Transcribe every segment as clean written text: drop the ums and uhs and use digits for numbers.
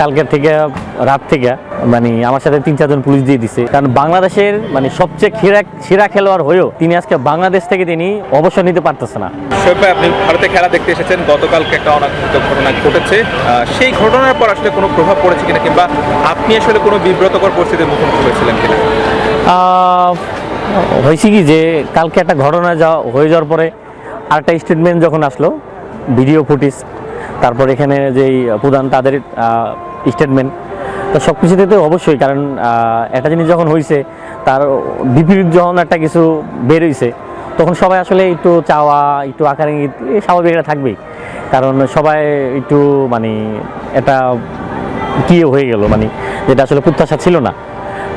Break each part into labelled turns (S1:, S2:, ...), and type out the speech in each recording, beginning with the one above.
S1: কালকের থেকে রাত থেকে আমার সাথে 3-4 জন পুলিশ দিয়ে দিছে। কারণ বাংলাদেশের সবচেয়ে সেরা খেলোয়াড় হয়েও তিনি আজকে বাংলাদেশ থেকে তিনি অবসর নিতে পারতেছে না।
S2: শোয়েব ভাই, আপনি ভারতে খেলা দেখতে এসেছেন, গতকালকে একটা অনাকাঙ্ক্ষিত ঘটনা ঘটেছে। সেই ঘটনার পর আসলে কোনো প্রভাব পড়েছে কিনা, কিংবা আপনি আসলে কোনো বিব্রতকর পরিস্থিতির মুখোমুখি হয়েছিলেন কিনা?
S1: হয়েছে কি যে কালকে একটা ঘটনা হয়ে যাওয়ার পরে আরেকটা স্টেটমেন্ট যখন আসলো, ভিডিও ফুটেজ, তারপর এখানে যেই প্রধান তাদের স্টেটমেন্ট, তো সব কিছুতে তো অবশ্যই, কারণ একটা জিনিস যখন হয়েছে তার বিপরীত যখন একটা কিছু বের হয়েছে তখন সবাই আসলে একটু চাওয়া, একটু আকার ইঙ্গিত স্বাভাবিক এটা থাকবেই। কারণ সবাই একটু এটা কি হয়ে গেল, যেটা আসলে প্রত্যাশা ছিল না,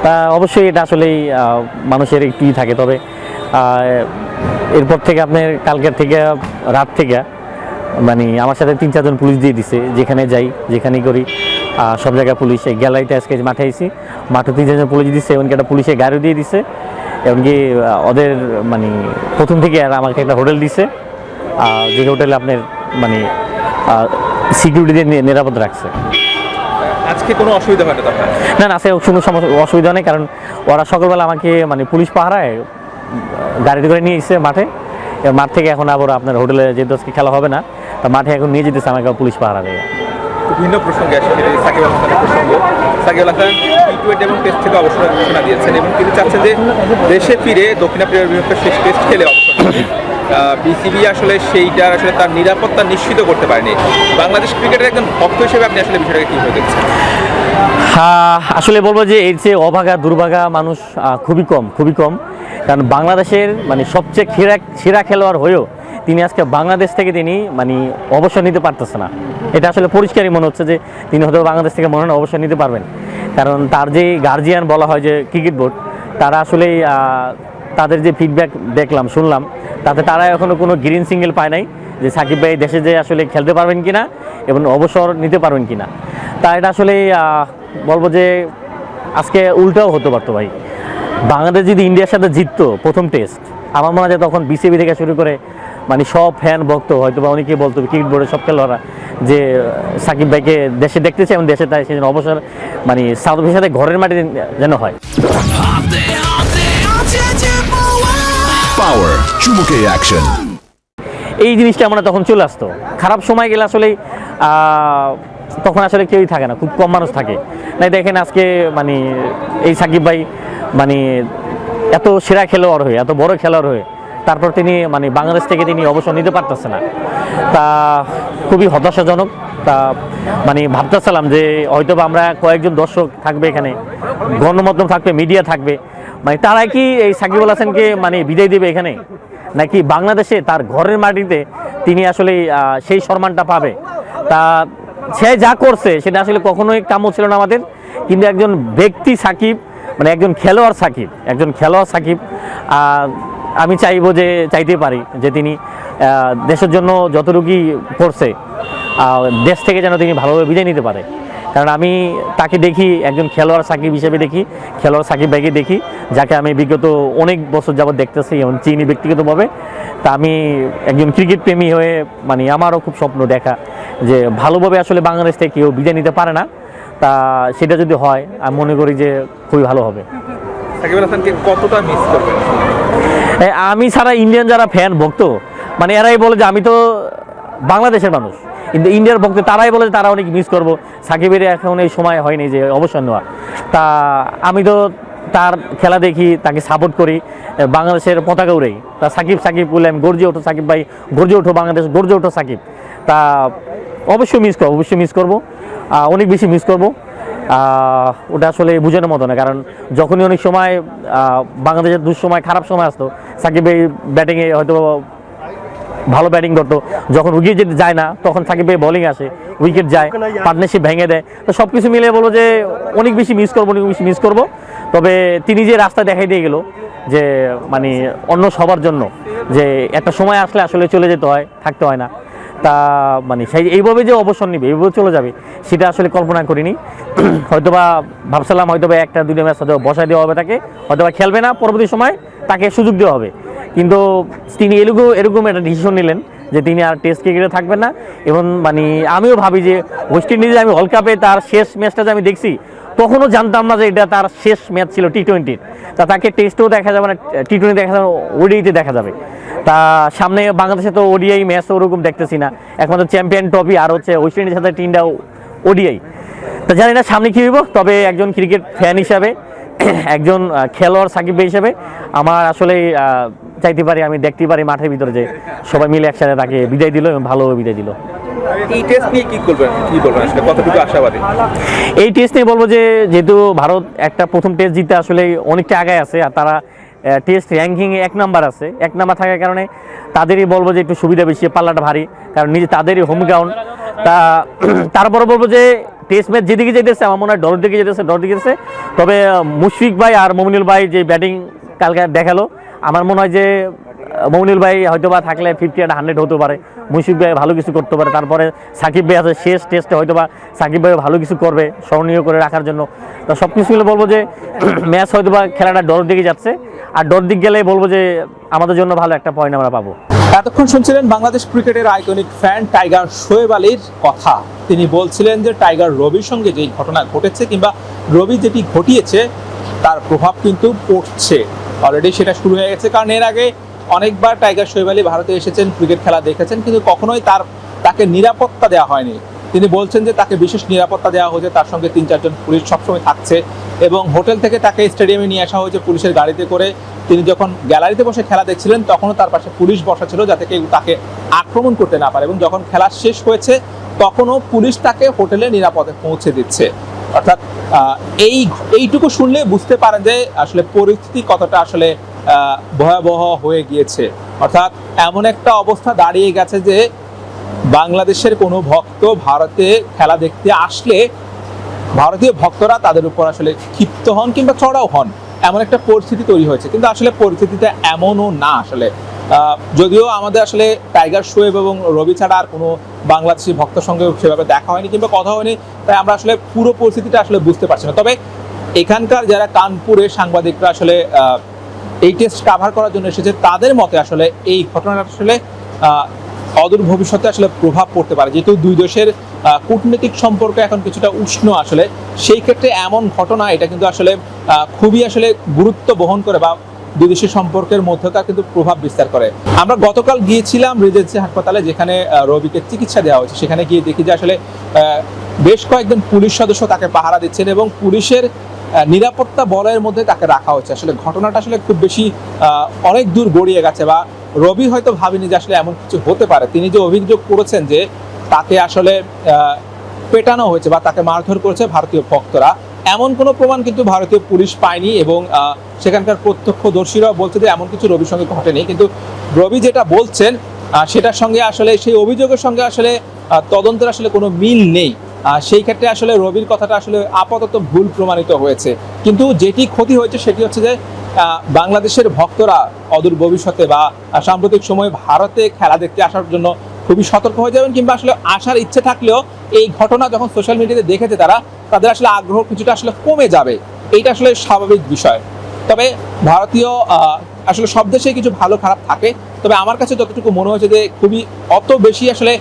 S1: তা অবশ্যই এটা আসলেই মানুষের একটু থাকে। তবে এরপর থেকে আপনার কালকের থেকে রাত থেকে আমার সাথে 3-4 জন পুলিশ দিয়ে দিছে। যেখানে যাই, যেখানেই করি, সব জায়গায় পুলিশ। এই গ্যালারিতে আজকে মাঠে আইছি, মাঠে 3-4 জন পুলিশ দিচ্ছে, এমনকি একটা পুলিশের গাড়িও দিয়ে দিছে। এমনকি ওদের প্রথম থেকে আমাকে একটা হোটেল দিছে, যে হোটেলে আপনার সিকিউরিটি দিয়ে নিরাপদ রাখছে।
S2: আজকে কোনো অসুবিধা হয় না?
S1: না না, আছে কোনো অসুবিধা নেই, কারণ ওরা সকালবেলা আমাকে পুলিশ পাহারায় গাড়িতে করে নিয়ে এসেছে মাঠে। মাঠ থেকে এখন আবার আপনার হোটেলে যেহেতু আজকে খেলা হবে না, মাঠে এখন নিয়ে যেতেছে আমাকে পুলিশ পাহারা দেয়।
S2: ভিন্ন প্রসঙ্গে আসে সাকিব আল হাসানের প্রসঙ্গ। সাকিব আল হাসান টি-20 এবং টেস্ট থেকে অবসর ঘোষণা দিয়েছেন এবং তিনি চাচ্ছেন যে দেশে ফিরে দক্ষিণ আফ্রিকার বিপক্ষে শেষ টেস্ট খেলে অবসর নেবেন। বিসিবি আসলে সেইটার আসলে তার নিরাপত্তা নিশ্চিত করতে পারেনি। বাংলাদেশ ক্রিকেটের একজন ভক্ত হিসেবে আপনি আসলে বিষয়টাকে কীভাবে দেখছেন?
S1: আসলে বলবো যে এর চেয়ে অভাগা দুর্ভাগা মানুষ খুবই কম। কারণ বাংলাদেশের সবচেয়ে সেরা খেলোয়াড় হয়েও তিনি আজকে বাংলাদেশ থেকে তিনি অবসর নিতে পারতেছে না। এটা আসলে পরিষ্কারই মনে হচ্ছে যে তিনি হয়তো বাংলাদেশ থেকে মনে হয় অবসর নিতে পারবেন। কারণ তার যে গার্জিয়ান বলা হয় যে ক্রিকেট বোর্ড, তারা আসলেই তাদের যে ফিডব্যাক দেখলাম, শুনলাম, তাতে তারা এখনও কোনো গ্রিন সিগন্যাল পায় নাই যে সাকিব ভাই দেশে যে আসলে খেলতে পারবেন কিনা এবং অবসর নিতে পারবেন কিনা। তা এটা আসলে বলবো যে আজকে উল্টাও হতে পারতো ভাই। বাংলাদেশ যদি ইন্ডিয়ার সাথে জিততো প্রথম টেস্ট, আমার মনে হয় তখন বিসিবি থেকে শুরু করে সব ফ্যান ভক্ত হয়তো বা অনেকেই বলতো, ক্রিকেট বোর্ডের সব খেলোয়াড়রা, যে সাকিব ভাইকে দেশে দেখতেছে এবং দেশে তাই সেজন্য অবসর সাউথ আফ্রিকার সাথে ঘরের মাঠে যেন হয়।
S3: পাওয়ার চুমুকে অ্যাকশন,
S1: এই জিনিসটা আমরা তখন চলে আসতো। খারাপ সময় গেলে আসলে তখন আসলে কেউই থাকে না, খুব কম মানুষ থাকে। না দেখেন আজকে এই সাকিব ভাই এত সেরা খেলোয়াড় হয়ে, এত বড় খেলোয়াড় হয়ে, তারপর তিনি বাংলাদেশ থেকে তিনি অবসর নিতে পারতেছে না। তা খুবই হতাশাজনক। তা ভাবতেছিলাম যে হয়তো আমরা কয়েকজন দর্শক থাকবে এখানে, গণমাধ্যম থাকবে, মিডিয়া থাকবে, তারাই কি এই সাকিব আল হাসানকে বিদায় দেবে এখানে, নাকি বাংলাদেশে তার ঘরের মাটিতে তিনি আসলে সেই সম্মানটা পাবে? তা সে যা করছে সেটা আসলে কখনোই কাম্য ছিল না আমাদের। কিন্তু একজন ব্যক্তি সাকিব, একজন খেলোয়াড় সাকিব, আমি চাইতে পারি যে তিনি দেশের জন্য যতটুকুই করছে, দেশ থেকে যেন তিনি ভালোভাবে বিদায় নিতে পারে। কারণ আমি তাকে দেখি একজন খেলোয়াড় সাকিব হিসেবে দেখি, খেলোয়াড় সাকিব ভাইকে দেখি, যাকে আমি বিগত অনেক বছর যাবত দেখতেছি এবং চিনি ব্যক্তিগতভাবে। তা আমি একজন ক্রিকেট প্রেমী হয়ে আমারও খুব স্বপ্ন দেখা যে ভালোভাবে আসলে বাংলাদেশ থেকে কেউ বিদায় নিতে পারে না। তা সেটা যদি হয়, আমি মনে করি যে খুবই ভালো হবে।
S2: সাকিব আল হাসানকে কতটা মিস করবেন?
S1: আমি ছাড়া ইন্ডিয়ান যারা ফ্যান ভক্ত, এরাই বলে যে আমি তো বাংলাদেশের মানুষ, কিন্তু ইন্ডিয়ার ভক্ত তারাই বলে যে তারা অনেক মিস করবো। সাকিবের এখন এই সময় হয়নি যে অবসর নেওয়া। তা আমি তো তার খেলা দেখি, তাকে সাপোর্ট করি, বাংলাদেশের পতাকা উড়েই। তা সাকিব বলে আমি গর্জে ওঠো সাকিব ভাই, গর্জে ওঠো বাংলাদেশ, গর্জে ওঠো সাকিব। তা অবশ্যই মিস করবো, অনেক বেশি মিস করবো। ওটা আসলে বোঝানোর মতো না। কারণ যখনই অনেক সময় বাংলাদেশের দুঃসময়, খারাপ সময় আসতো, সাকিব ভাই ব্যাটিংয়ে হয়তো ভালো ব্যাটিং করতো, যখন উইকেট যেতে যায় না তখন সাকিব ভাই বোলিং আসে, উইকেট যায়, পার্টনারশিপ ভেঙে দেয়। তো সব কিছু মিলিয়ে বলবো যে অনেক বেশি মিস করবো। তবে তিনি যে রাস্তা দেখাই দিয়ে গেল যে অন্য সবার জন্য, যে একটা সময় আসলে আসলে চলে যেতে হয়, থাকতে হয় না। তা সেই এইভাবে যে অবসর নিবে, এইভাবে চলে যাবে, সেটা আসলে কল্পনা করিনি। হয়তোবা ভাবছিলাম হয়তোবা 1-2 ম্যাচ হয়তো বসায় দেওয়া হবে তাকে, হয়তোবা খেলবে না, পরবর্তী সময় তাকে সুযোগ দেওয়া হবে। কিন্তু তিনি এরকম একটা ডিসিশন নিলেন যে তিনি আর টেস্ট ক্রিকেটে থাকবেন না। এবং মানে আমিও ভাবি যে ওয়েস্ট ইন্ডিজে আমি ওয়ার্ল্ড কাপে তার শেষ ম্যাচটা যে আমি দেখছি, তখনও জানতাম না যে এটা তার শেষ ম্যাচ ছিল টি-20। তা তাকে টেস্টেও দেখা যাবে না, টি-20 দেখা যাবে, ওডিআইতে দেখা যাবে। তা সামনে বাংলাদেশে তো ওডিআই ম্যাচ ওরকম দেখতেছি না, একমাত্র চ্যাম্পিয়ন ট্রফি আর হচ্ছে ওয়েস্ট ইন্ডিজের সাথে টিমটাও ওডিআই। তা জানি না সামনে কী হইব, তবে একজন ক্রিকেট ফ্যান হিসাবে, একজন খেলোয়াড় সাকিব ভাই হিসেবে আমার আসলে চাইতে পারি, আমি দেখতে পারি মাঠের ভিতরে যে সবাই মিলে একসাথে তাকে বিদায় দিল এবং ভালোভাবে বিদায় দিল।
S2: এই টেস্ট নিয়ে কি বলবেন আসলে, কতটুকু আশাবাদী?
S1: এই টেস্ট নিয়ে বলবো যে যেহেতু ভারত একটা প্রথম টেস্ট জিতে আসলে অনেকটা আগায় আছে, আর তারা টেস্ট র্যাঙ্কিংয়ে 1 নাম্বার আছে। 1 নাম্বার থাকার কারণে তাদেরই বলবো যে একটু সুবিধা বেশি, পাল্লাটা ভারী, কারণ নিজে তাদেরই হোম গ্রাউন্ড। তা তারপরে বলবো যে টেস্ট ম্যাচ যেদিকে যেতেছে আমার মনে হয় ডর দিকে যেতেছে। তবে মুশফিক ভাই আর মমিনুল ভাই যে ব্যাটিং কালকে দেখালো, আমার মনে হয় যে মমিনুল ভাই হয়তো বা থাকলে 50 আর 100 হতে পারে, মুশফিক ভাই ভালো কিছু করতে পারে। তারপরে সাকিব ভাই আছে শেষ টেস্টে, হয়তো বা সাকিব ভাই ভালো কিছু করবে স্মরণীয় করে রাখার জন্য। তো সব কিছু মিলে বলবো যে ম্যাচ হয়তো বা খেলাটা ডর দিকে যাচ্ছে, আর ডর দিক গেলে বলবো যে আমাদের জন্য ভালো একটা পয়েন্ট আমরা পাবো।
S3: এতক্ষণ শুনছিলেন বাংলাদেশ ক্রিকেটের আইকনিক ফ্যান টাইগার শোয়েব আলীর কথা। তিনি বলছিলেন যে টাইগার রবির সঙ্গে যেই ঘটনা ঘটেছে কিংবা রবি যেটি ঘটিয়েছে তার প্রভাব কিন্তু পড়ছে, অলরেডি সেটা শুরু হয়ে গেছে। কারণ এর আগে অনেকবার টাইগার শোয়েব আলী ভারতে এসেছেন, ক্রিকেট খেলা দেখেছেন, কিন্তু কখনোই তাকে নিরাপত্তা দেওয়া হয়নি। তিনি বলছেন যে তাকে বিশেষ নিরাপত্তা দেওয়া হয়েছে, তার সঙ্গে 3-4 জন পুলিশ সবসময় থাকছে এবং হোটেল থেকে তাকে স্টেডিয়ামে নিয়ে আসা হয়েছে পুলিশের গাড়িতে করে। তিনি যখন গ্যালারিতে বসে খেলা দেখছিলেন তখনও তার পাশে পুলিশ বসা ছিল যাতে কেউ তাকে আক্রমণ করতে না পারে, এবং যখন খেলা শেষ হয়েছে তখনও পুলিশ তাকে হোটেলে নিরাপদে পৌঁছে দিচ্ছে। অর্থাৎ এইটুকু শুনলে বুঝতে পারেন যে আসলে পরিস্থিতি কতটা আসলে ভয়াবহ হয়ে গিয়েছে। অর্থাৎ এমন একটা অবস্থা দাঁড়িয়ে গেছে যে বাংলাদেশের কোনো ভক্ত ভারতে খেলা দেখতে আসলে ভারতীয় ভক্তরা তাদের উপর আসলে ক্ষিপ্ত হন কিংবা চড়াও হন, এমন একটা পরিস্থিতি তৈরি হয়েছে। কিন্তু আসলে পরিস্থিতিটা এমনও না আসলে। যদিও আমাদের আসলে টাইগার শোয়েব এবং রবি ছাড়া আর কোনো বাংলাদেশি ভক্তের সঙ্গে সেভাবে দেখা হয়নি কিংবা কথা হয়নি, তাই আমরা আসলে পুরো পরিস্থিতিটা আসলে বুঝতে পারছি না। তবে এখানকার যারা কানপুরে সাংবাদিকরা আসলে এই টেস্ট কাভার করার জন্য এসেছে, তাদের মতে আসলে এই ঘটনাটা আসলে অদূর ভবিষ্যতে আসলে প্রভাব পড়তে পারে। যেহেতু দুই দেশের কূটনৈতিক সম্পর্ক এখন কিছুটা উষ্ণ, আসলে সেই ক্ষেত্রে এমন ঘটনা এটা কিন্তু আসলে খুবই আসলে গুরুত্ব বহন করে বা দুই দেশের সম্পর্কের মধ্যকার কিন্তু প্রভাব বিস্তার করে। আমরা গতকাল গিয়েছিলাম রিজেন্সি হাসপাতালে, যেখানে রবিকে চিকিৎসা দেওয়া হয়েছে। সেখানে গিয়ে দেখি যে আসলে বেশ কয়েকজন পুলিশ সদস্য তাকে পাহারা দিচ্ছেন এবং পুলিশের নিরাপত্তা বলয়ের মধ্যে তাকে রাখা হচ্ছে। আসলে ঘটনাটা আসলে খুব বেশি অনেক দূর গড়িয়ে গেছে, বা রবি হয়তো ভাবেনি যে আসলে এমন কিছু হতে পারে। তিনি যে অভিযোগ করেছেন যে তাকে আসলে পেটানো হয়েছে বা তাকে মারধর করেছে ভারতীয় ভক্তরা, এমন কোনো প্রমাণ কিন্তু ভারতীয় পুলিশ পায়নি এবং সেখানকার প্রত্যক্ষদর্শীরাও বলছে যে এমন কিছু রবির সঙ্গে ঘটেনি। কিন্তু রবি যেটা বলছেন সেটার সঙ্গে আসলে সেই অভিযোগের সঙ্গে আসলে তদন্তের আসলে কোনো মিল নেই। সেই ক্ষেত্রে আসলে রবির কথাটা আসলে আপাতত ভুল প্রমাণিত হয়েছে। কিন্তু যেটি ক্ষতি হয়েছে সেটি হচ্ছে যে বাংলাদেশের ভক্তরা অদূর ভবিষ্যতে বা সাম্প্রতিক সময়ে ভারতে খেলা দেখতে আসার জন্য খুবই সতর্ক হয়ে যাবেন, কিংবা আসলে আসার ইচ্ছে থাকলেও এই ঘটনা যখন সোশ্যাল মিডিয়াতে দেখেছে তাদের আসলে আগ্রহ কিছুটা আসলে কমে যাবে। এইটা আসলে স্বাভাবিক বিষয়। তবে ভারতীয় আসলে সব দেশেই কিছু ভালো খারাপ থাকে, তবে আমার কাছে যতটুকু মনে হয়েছে যে খুবই অত বেশি আসলে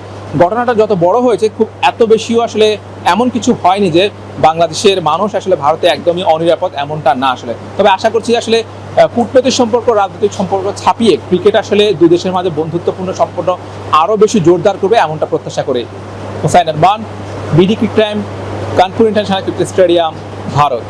S3: ঘটনাটা যত বড় হয়েছে খুব এত বেশিও আসলে এমন কিছু হয়নি যে বাংলাদেশের মানুষ আসলে ভারতে একদমই অনিরাপদ, এমনটা না আসলে। তবে আশা করছি আসলে কূটনৈতিক সম্পর্ক, রাজনৈতিক সম্পর্ক ছাপিয়ে ক্রিকেট আসলে দুই দেশের মাঝে বন্ধুত্বপূর্ণ সম্পর্ক আরও বেশি জোরদার করবে, এমনটা প্রত্যাশা করি। Hussain Arman, BD cric time, Kanpur international cricket stadium, Bharat.